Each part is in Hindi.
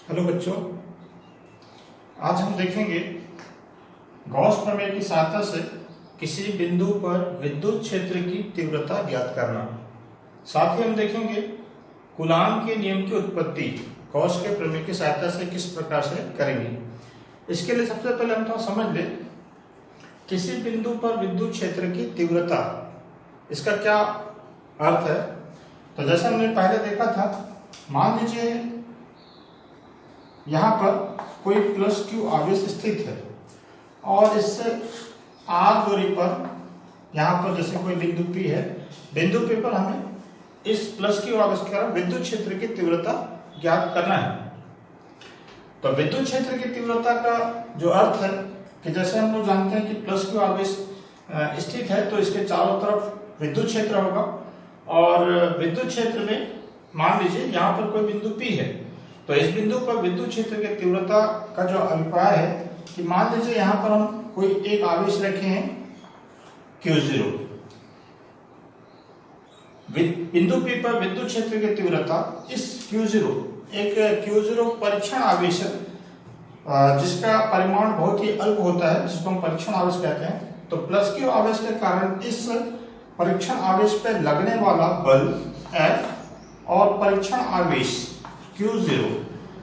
हेलो बच्चों, आज हम देखेंगे गॉस प्रमेय की सहायता से किसी बिंदु पर विद्युत क्षेत्र की तीव्रता ज्ञात करना। साथ ही हम देखेंगे कूलाम के नियम की उत्पत्ति गॉस के प्रमेय की सहायता से किस प्रकार से करेंगे। इसके लिए सबसे पहले हम थोड़ा समझ लें किसी बिंदु पर विद्युत क्षेत्र की तीव्रता, इसका क्या अर्थ है। तो जैसा हमने पहले देखा था, मान लीजिए यहाँ पर कोई प्लस क्यू आवेश स्थित है और इससे आर दूरी पर यहाँ पर जैसे कोई बिंदु पी है, बिंदु पी पर हमें इस प्लस क्यू आवेश के कारण विद्युत क्षेत्र की तीव्रता ज्ञात करना है। तो विद्युत क्षेत्र की तीव्रता का जो अर्थ है कि जैसे हम लोग जानते हैं कि प्लस क्यू आवेश स्थित है तो इसके चारों तरफ विद्युत क्षेत्र होगा और विद्युत क्षेत्र में मान लीजिए यहाँ पर कोई बिंदु पी है, तो इस बिंदु पर विद्युत क्षेत्र की तीव्रता का जो अभिप्राय है कि मान लीजिए यहाँ पर हम कोई एक आवेश रखे हैं Q0, बिंदु P पर विद्युत क्षेत्र की तीव्रता इस Q0 एक Q0 परीक्षण आवेश है जिसका परिमाण बहुत ही अल्प होता है, जिसको हम परीक्षण आवेश कहते हैं। तो प्लस Q आवेश के कारण इस परीक्षण आवेश पर लगने वाला बल F और परीक्षण आवेश Q0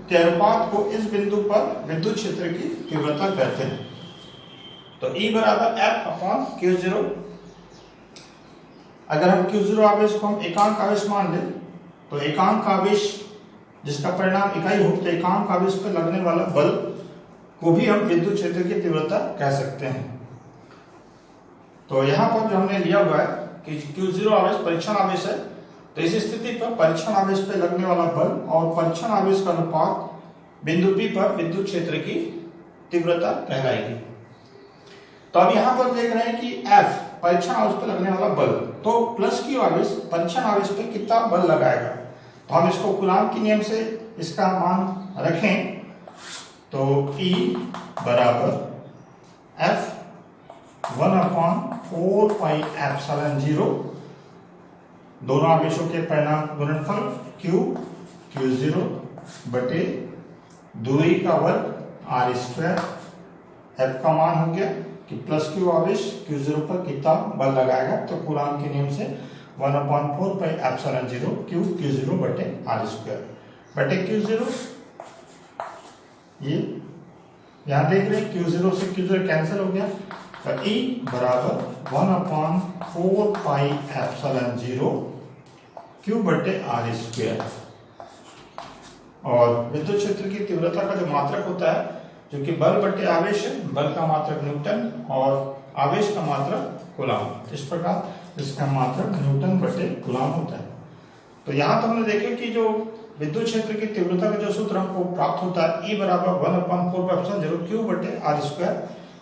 के अनुपात को इस बिंदु पर विद्युत क्षेत्र की तीव्रता कहते हैं। तो E बराबर F अपॉन Q0। अगर हम Q0 आवेश को हम एकांक आवेश मान लें तो एकांक आवेश जिसका परिणाम इकाई हो, तो एकांक आवेश पर लगने वाला बल को भी हम विद्युत क्षेत्र की तीव्रता कह सकते हैं। तो यहाँ पर जो हमने लिया हुआ है कि Q0 आवेश परीक्षण आवेश है, तो इस स्थिति पर परीक्षण आवेश पर लगने वाला बल और परीक्षण आवेश का अनुपात बिंदु P पर विद्युत क्षेत्र की तीव्रता कहलाएगी। तो अब यहाँ पर देख रहे हैं कि F परीक्षण आवेश पर लगने वाला बल, तो प्लस Q आवेश परीक्षण आवेश पर कितना बल लगाएगा। तो हम इसको कूलाम के नियम से इसका मान रखें तो E बराबर F 1/4 पाई एप्सिलॉन 0, दोनों आवेशों के परिणाम गुणनफल Q0 बटे दूरी का वर्ग r स्क्वायर। F का मान हो गया कि प्लस Q आवेश Q0 पर कितना बल लगाएगा, तो कूलाम के नियम से 1/4 पाई एप्सिलॉन 0 Q0 बटे r स्क्वायर बटे Q0। ये यहाँ देख रहे हैं Q0 से Q0 कैंसिल हो गया, तो E बराबर 1/4 पाई एप्सिलॉन 0 Q बटे r स्क्वायर। और विद्युत क्षेत्र की तीव्रता का जो मात्रक होता है, जो कि बल बटे आवेश है, बल का मात्रक न्यूटन और आवेश का मात्रक कूलाम। इस प्रकार इसका मात्रक न्यूटन बटे कूलाम होता है। तो यहाँ तो हमने देखे कि जो विद्युत क्षेत्र की तीव्रता का जो सूत्र हमको प्राप्त होता है E बराबर 1/4 एप्सिलॉन 0 Q बटे r स्क्वायर।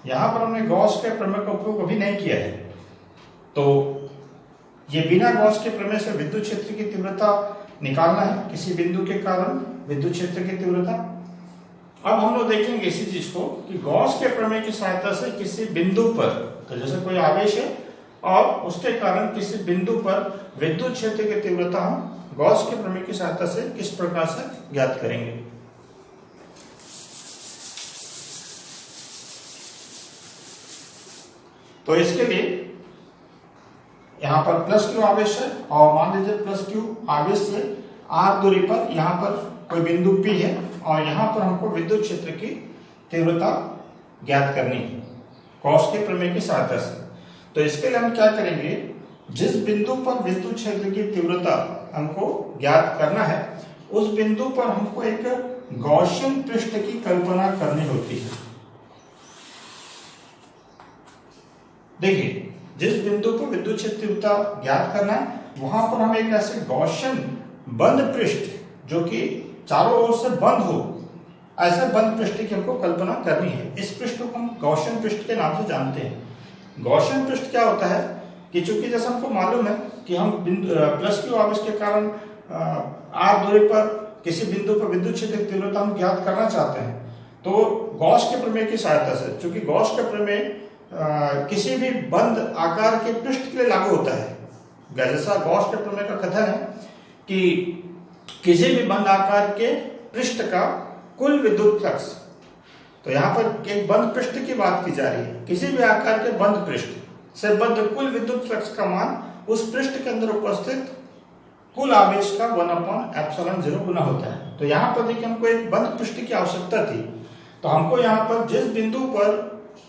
यहाँ पर हमने गॉस के प्रमेय का उपयोग अभी नहीं किया है, तो ये बिना गॉस के प्रमेय से विद्युत क्षेत्र की तीव्रता निकालना है, किसी बिंदु के कारण विद्युत क्षेत्र की तीव्रता। अब हम लोग देखेंगे इसी चीज को कि गॉस के प्रमेय की सहायता से किसी बिंदु पर, तो जैसे कोई आवेश है और उसके कारण किसी बिंदु पर विद्युत क्षेत्र की तीव्रता हम गॉस के प्रमेय की सहायता से किस प्रकार से ज्ञात करेंगे। तो इसके लिए यहाँ पर प्लस Q आवेश है और मान लीजिए प्लस Q आवेश से r दूरी पर यहाँ पर कोई बिंदु P है और यहाँ पर हमको विद्युत क्षेत्र की तीव्रता ज्ञात करनी है गॉस के प्रमेय की सहायता से। तो इसके लिए हम क्या करेंगे, जिस बिंदु पर विद्युत क्षेत्र की तीव्रता हमको ज्ञात करना है, उस बिंदु पर हमको एक गॉसियन पृष्ठ की कल्पना करनी होती है। देखिए, जिस बिंदु पर विद्युत क्षेत्र तीव्रता ज्ञात करना है, वहां पर हमें एक ऐसे गॉसियन बंद पृष्ठ जो कि चारों ओर से बंद हो, ऐसे बंद पृष्ठ की हमको कल्पना करनी है। इस पृष्ठ को हम गॉसियन पृष्ठ के नाम से जानते हैं। गॉसियन पृष्ठ क्या होता है कि चूंकि जैसा हमको मालूम है कि हम प्लस Q आवेश के कारण r दूरी पर किसी बिंदु पर विद्युत क्षेत्र की तीव्रता हम ज्ञात करना चाहते हैं, तो गॉस के प्रमेय की सहायता से, चूंकि गॉस का प्रमेय किसी भी बंद आकार के पृष्ठ के लिए लागू होता है। जैसा गॉस के प्रमेय का कथन है कि किसी भी बंद आकार के पृष्ठ का कुल विद्युत फ्लक्स। तो यहाँ पर एक बंद पृष्ठ की बात की जा रही है। किसी भी आकार के बंद पृष्ठ से बद्ध कुल विद्युत फ्लक्स का मान उस पृष्ठ के अंदर उपस्थित कुल आवेश का 1/ε0 गुना होता है। तो यहाँ पर देखिए हमको एक बंद पृष्ठ की आवश्यकता थी, तो हमको यहाँ पर जिस बिंदु पर,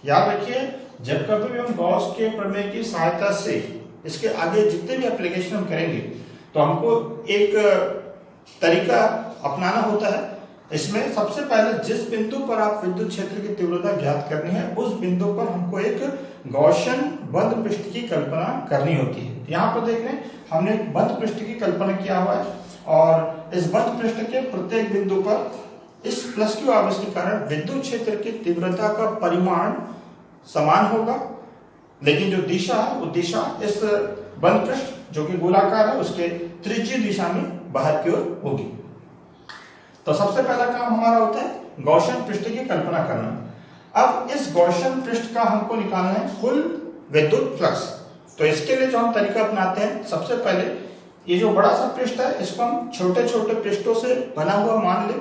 याद रखिए जब कभी भी हम गॉस के प्रमेय की सहायता से इसके आगे जितने भी एप्लीकेशन हम करेंगे तो हमको एक तरीका अपनाना होता है। इसमें सबसे पहले जिस बिंदु पर आप विद्युत क्षेत्र की तीव्रता ज्ञात करनी है उस बिंदु पर हमको एक गॉसियन बंद पृष्ठ की कल्पना करनी होती है। यहाँ पर देख रहे हैं हमने एक बंद पृष्ठ की कल्पना किया हुआ है और इस बंद पृष्ठ के प्रत्येक बिंदु पर इस प्लस क्यू आवेश के कारण विद्युत क्षेत्र की तीव्रता का परिमाण समान होगा, लेकिन जो दिशा है वो दिशा इस बंद पृष्ठ जो कि गोलाकार है उसके त्रिज्यीय दिशा में बाहर की ओर होगी। तो सबसे पहला काम हमारा होता है गॉसियन पृष्ठ की कल्पना करना। अब इस गॉसियन पृष्ठ का हमको निकालना है कुल विद्युत फ्लक्स। तो इसके लिए जो हम तरीका अपनाते हैं, सबसे पहले ये जो बड़ा सा पृष्ठ है इसको हम छोटे छोटे पृष्ठों से बना हुआ मान लें।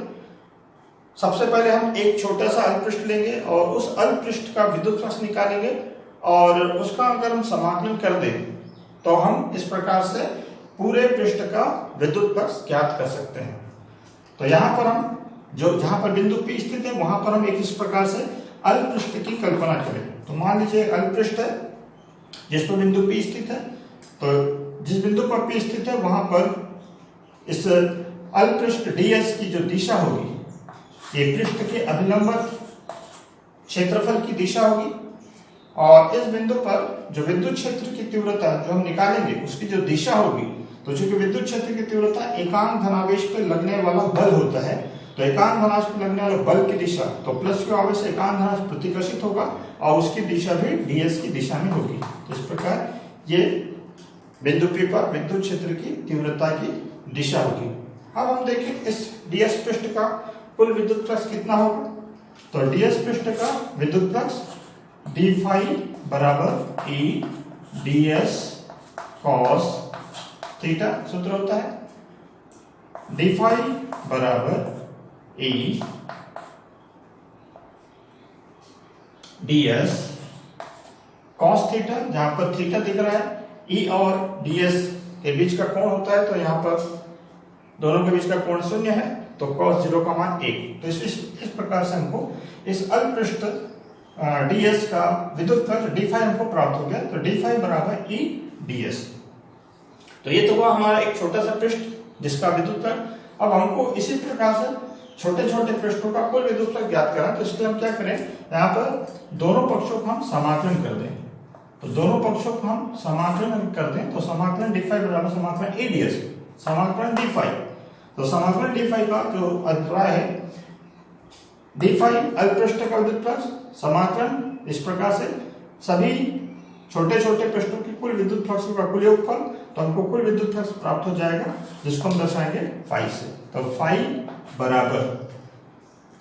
सबसे पहले हम एक छोटा सा अल्प पृष्ठ लेंगे और उस अल्प पृष्ठ का विद्युत फ्लक्स निकालेंगे और उसका अगर हम समाकलन कर दें तो हम इस प्रकार से पूरे पृष्ठ का विद्युत फ्लक्स ज्ञात कर सकते हैं। तो यहाँ पर हम जो जहां पर बिंदु P स्थित है वहां पर हम एक इस प्रकार से अल्प पृष्ठ की कल्पना करें। तो मान लीजिए अल्प पृष्ठ है जिस पर बिंदु P स्थित है, तो जिस बिंदु पर P स्थित है वहां पर इस अल्प पृष्ठ ds की जो दिशा होगी ये पृष्ठ के अभिलंबत क्षेत्रफल की दिशा होगी और इस बिंदु पर जो विद्युत क्षेत्र की तीव्रता जो हम निकालेंगे उसकी जो दिशा होगी, तो चूंकि विद्युत क्षेत्र की तीव्रता एकांक धनावेश पर लगने वाला बल होता है, तो एकांक धनावेश पर लगने वाले बल की दिशा तो प्लस क्यू आवेश एकांक धनावेश प्रतिकर्षित होगा और उसकी दिशा भी ds की दिशा में होगी। तो इस प्रकार ये बिंदु P पर विद्युत क्षेत्र की तीव्रता की दिशा होगी। अब हम देखें इस ds पृष्ठ का कुल विद्युत फ्लक्स कितना होगा। तो ds पृष्ठ का विद्युत फ्लक्स d फाई बराबर E ds cos थीटा सूत्र होता है। d फाई बराबर E ds cos थीटा, जहां पर थीटा दिख रहा है E और ds के बीच का कोण होता है, तो यहाँ पर दोनों के बीच का कोण 0 है तो cos 0 का मान 1। तो इस प्रकार से हमको इस अल्प पृष्ठ ds का विद्युत फ्लक्स d फाई हमको प्राप्त हो गया। तो d फाई बराबर E ds। तो ये तो हुआ हमारा एक छोटा सा पृष्ठ जिसका विद्युत फ्लक्स। अब हमको इसी प्रकार से छोटे छोटे पृष्ठों का कुल विद्युत फ्लक्स ज्ञात करना, तो इसके लिए हम क्या करें, यहाँ पर दोनों पक्षों को हम समाकलन कर दें। तो दोनों पक्षों को हम समाकलन कर दें तो समाकलन d फाई बराबर समाकलन E ds, समाकलन d फाई। तो समाकलन d फाई का जो अभिप्राय है d फाई अल्प पृष्ठ का विद्युत फ्लक्स समाकलन इस प्रकार से सभी छोटे छोटे पृष्ठों की कुल विद्युत फ्लक्स का कुल योगफल, तो हमको कुल विद्युत फ्लक्स प्राप्त हो जाएगा जिसको हम दर्शाएंगे फाई से। तो फाई बराबर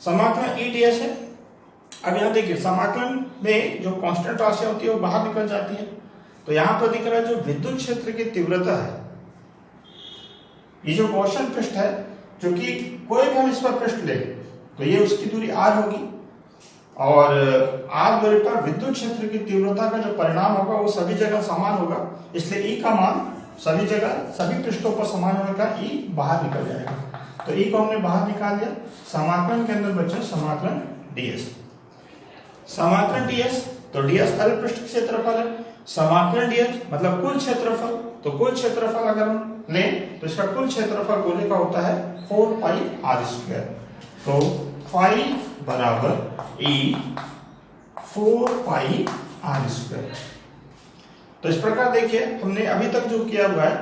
समाकलन E ds है। अब यहाँ देखिए समाकलन में जो कांस्टेंट राशि होती है वो बाहर निकल जाती है। तो यहाँ पर दिख रहा है जो विद्युत क्षेत्र की तीव्रता है, ये जो गॉसियन पृष्ठ है, जो कि कोई भी हम इस पर पृष्ठ ले तो ये उसकी दूरी r होगी और r दूरी पर विद्युत क्षेत्र की तीव्रता का जो परिणाम होगा वो सभी जगह समान होगा, इसलिए E का मान सभी जगह सभी पृष्ठों पर समान होने का E बाहर निकल जाएगा। तो E को हमने बाहर निकाल दिया। समाकलन के अंदर बचा समाकलन ds। समाकलन ds, तो ds अल्प पृष्ठ क्षेत्रफल है, समाकलन ds मतलब कुल क्षेत्रफल। तो कुल क्षेत्रफल अगर हम लें तो इसका कुल क्षेत्रफल गोले का होता है 4 पाई r स्क्वायर। तो फाई बराबर E 4 पाई r स्क्वायर। तो इस प्रकार देखिए हमने अभी तक जो किया हुआ है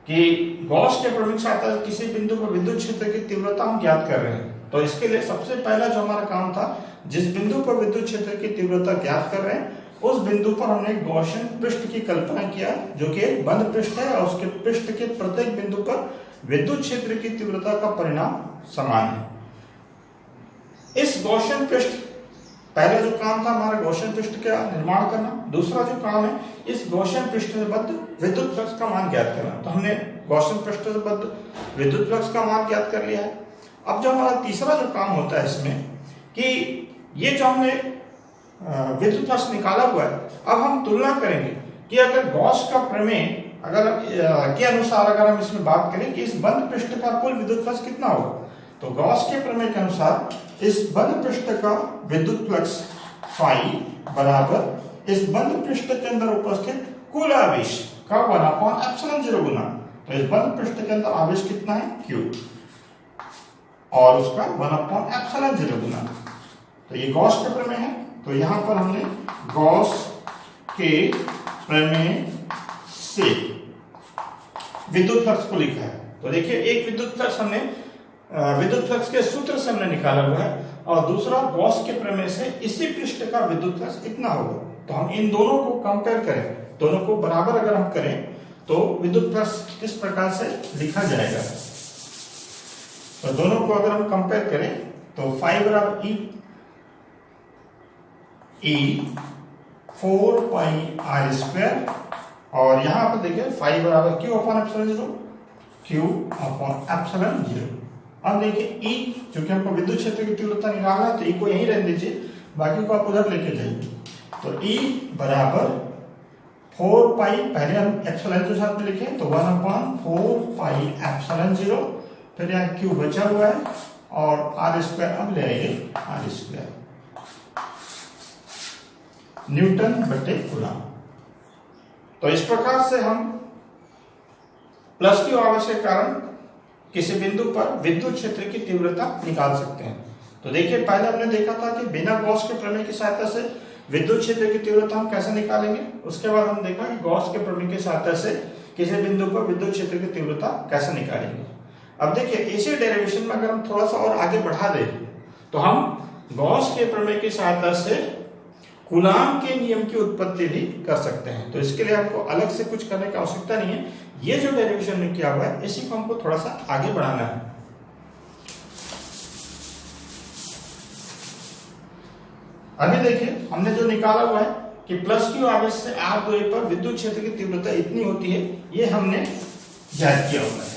कि गॉस के प्रमेय की सहायता से किसी बिंदु पर विद्युत क्षेत्र की तीव्रता हम ज्ञात कर रहे हैं। तो इसके लिए सबसे पहला जो हमारा काम था, जिस बिंदु पर विद्युत क्षेत्र की तीव्रता ज्ञात कर रहे हैं उस बिंदु पर हमने गॉसियन पृष्ठ की कल्पना किया जो कि एक बंद पृष्ठ है और उसके पृष्ठ के प्रत्येक बिंदु पर विद्युत क्षेत्र की तीव्रता का परिणाम समान है। इस गॉसियन पृष्ठ, पहला जो काम था हमारा गॉसियन पृष्ठ का निर्माण करना, दूसरा जो काम है इस गॉसियन पृष्ठ से बद्ध विद्युत फ्लक्स का मान ज्ञात करना। तो हमने गॉसियन पृष्ठ से बद्ध विद्युत फ्लक्स का मान ज्ञात कर लिया है अब जो हमारा तीसरा जो काम होता है इसमें कि ये जो हमने विद्युत फ्लक्स निकाला हुआ है, अब हम तुलना करेंगे कि अगर गॉस का प्रमेय अगर के अनुसार अगर हम इसमें बात करें कि इस बंद पृष्ठ का कुल विद्युत फ्लक्स कितना होगा, तो गॉस के प्रमेय के अनुसार इस बंद पृष्ठ का विद्युत फ्लक्स फाई बराबर इस बंद पृष्ठ के अंदर उपस्थित कुल आवेश का 1/ε0 गुना, तो इस बंद पृष्ठ के अंदर आवेश कितना है Q और उसका 1/ε0 गुना, तो ये गॉस के प्रमेय है। तो यहां पर हमने गॉस के प्रमेय से विद्युत फ्लक्स को लिखा है। तो देखिए एक विद्युत फ्लक्स हमने विद्युत फ्लक्स के सूत्र से हमने निकाला हुआ है और दूसरा गॉस के प्रमेय से इसी पृष्ठ का विद्युत फ्लक्स इतना होगा। तो हम इन दोनों को कंपेयर करें, दोनों को बराबर अगर हम करें तो विद्युत फ्लक्स इस प्रकार से लिखा जाएगा। तो दोनों को अगर हम कंपेयर करें तो फाई बराबर E 4πr² और यहां पर देखिए फाई बराबर Q/ε0 Q/ε0। अब देखिए E क्योंकि हमको विद्युत क्षेत्र की तीव्रता निकालना है तो E को यहीं रहने दीजिए, बाकी को आप उधर लेके जाइए। तो E बराबर 4π, पहले हम एप्सिलॉन के साथ में लिखें तो 1/4πε0, फिर यहाँ Q बचा हुआ है और r², अब ले आइए r², न्यूटन बटे कूलम। तो इस प्रकार से हम प्लस Q आवेश के कारण किसी बिंदु पर विद्युत क्षेत्र की तीव्रता निकाल सकते हैं। तो देखिए पहले हमने देखा था कि बिना गॉस के प्रमेय की सहायता से विद्युत क्षेत्र की तीव्रता हम कैसे निकालेंगे, उसके बाद हम देखा कि गॉस के प्रमेय की सहायता से किसी बिंदु पर विद्युत क्षेत्र की तीव्रता कैसे निकालेंगे। अब देखिए इसी डेरिवेशन में अगर हम थोड़ा सा और आगे बढ़ा दें तो हम गॉस के प्रमेय की सहायता से कूलाम के नियम की उत्पत्ति भी कर सकते हैं। तो इसके लिए आपको अलग से कुछ करने की आवश्यकता नहीं है, ये जो डेरिवेशन में किया हुआ है इसी को हमको थोड़ा सा आगे बढ़ाना है। अभी देखिए हमने जो निकाला हुआ है कि प्लस Q आवेश से r दूरी पर विद्युत क्षेत्र की तीव्रता इतनी होती है, ये हमने ज्ञात किया हुआ है।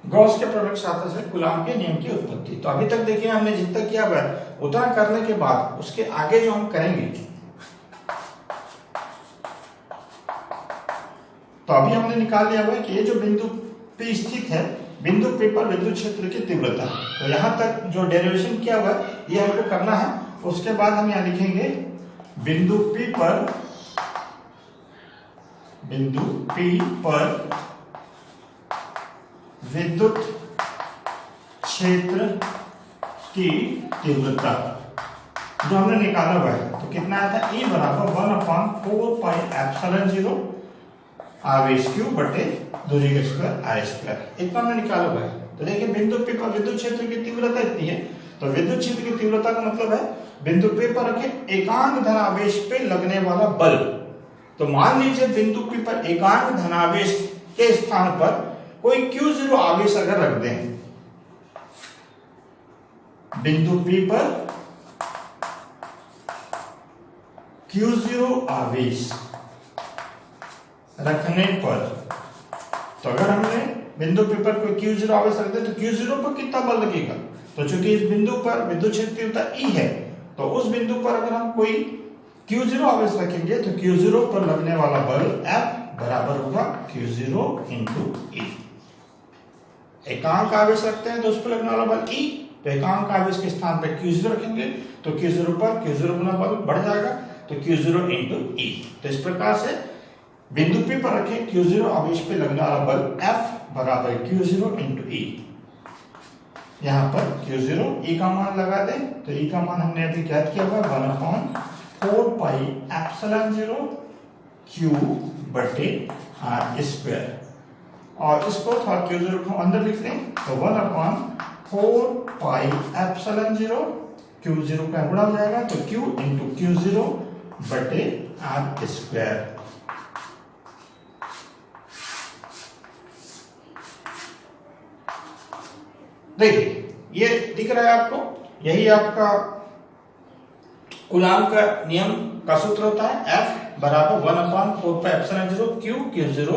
गॉस के प्रमेय की सहायता से कूलाम के नियम की उत्पत्ति। तो अभी तक देखिए हमने जितना किया हुआ है उतना करने के बाद उसके आगे जो हम करेंगे, तो अभी हमने निकाल लिया हुआ है कि ये जो बिंदु P स्थित है, बिंदु P पर विद्युत क्षेत्र की तीव्रता। तो यहां तक जो डेरिवेशन किया हुआ है ये हमको करना है। उसके बाद हम यहां लिखेंगे बिंदु P पर विद्युत क्षेत्र की तीव्रता जो हमने निकाला हुआ है, तो कितना आया था E बराबर 1/4πε0 आवेश Q बटे दूरी का स्क्वायर r², इतना हमने निकाला हुआ है। तो देखिए बिंदु P पर विद्युत क्षेत्र की तीव्रता इतनी है, तो विद्युत क्षेत्र की तीव्रता का मतलब है बिंदु P पर रखे एकांक धनावेश पे लगने वाला बल। तो मान लीजिए बिंदु P पर एकांक धनावेश के स्थान पर कोई Q0 आवेश अगर रख दें, बिंदु P पर Q0 आवेश रखने पर, तो अगर हमने बिंदु P पर कोई Q0 आवेश रख दे तो Q0 पर कितना बल लगेगा, तो चूंकि इस बिंदु पर विद्युत क्षेत्र तीव्रता E है, तो उस बिंदु पर अगर हम कोई Q0 आवेश रखेंगे तो Q0 पर लगने वाला बल F बराबर होगा Q0 × E। एकांक आवेश रखते हैं तो उस पर लगने वाला बल E, तो एकांक आवेश के स्थान पर Q0 रखेंगे तो Q0 पर Q0 गुना बल बढ़ जाएगा, तो Q0 × E। तो इस प्रकार से बिंदु P पर रखे Q0 आवेश पे लगने वाला बल F बराबर Q0 × E। यहाँ पर Q0 E का मान लगा दें, तो E का मान हमने अभी ज्ञात किया हुआ 1/4πε0 Q बटे r², और इसको थोड़ा Q0 को अंदर लिख लें तो 1/4πε0 Q0 का गुणा हो जाएगा, तो Q × Q0 बटे r²। देखिए ये दिख रहा है आपको, यही आपका कूलाम का नियम का सूत्र होता है, F बराबर 1/4πε0 Q0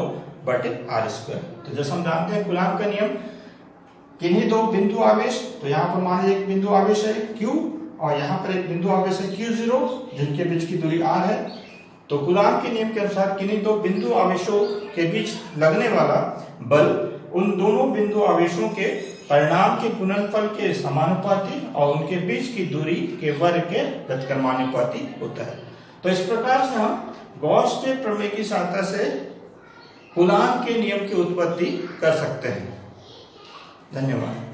बटे r स्क्वायर। तो जैसे हम जानते हैं कूलाम का नियम, किन्हीं दो बिंदु आवेश, तो यहाँ पर मान लीजिए एक बिंदु आवेश है Q और यहाँ पर एक बिंदु आवेश है Q0 जिनके बीच की दूरी r है। तो कूलाम के नियम के अनुसार किन्हीं दो बिंदु आवेशों के बीच लगने वाला बल उन दोनों बिंदु आवेशों के परिणाम के गुणनफल के समानुपाती और उनके बीच की दूरी के वर्ग के व्युत्क्रमानुपाती होता है। तो इस प्रकार से हम गॉस के प्रमेय की सहायता से कूलाम के नियम की उत्पत्ति कर सकते हैं। धन्यवाद।